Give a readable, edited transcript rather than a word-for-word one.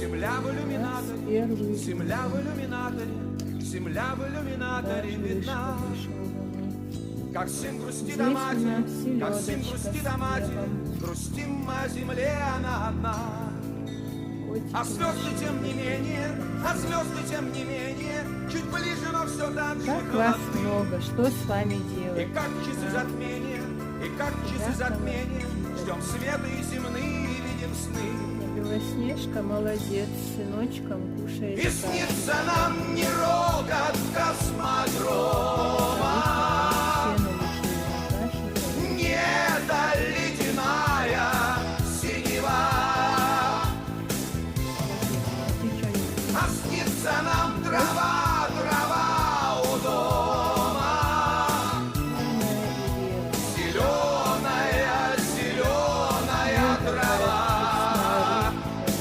Земля в иллюминаторе, земля в иллюминаторе, земля в иллюминаторе видна. Как сын грустит о матери, как сын грустит о матери, грустим о земле, она одна. А звезды тем не менее, а звезды тем не менее, чуть ближе, но все так же Как вас холодны. много, что с вами И делать? как часы затмения, и как часы затмения, ждем света и земные, видим сны. Белоснежка молодец, с сыночком кушает. И снится нам не рокот космодрома, не та ледяная синева, а снится нам трава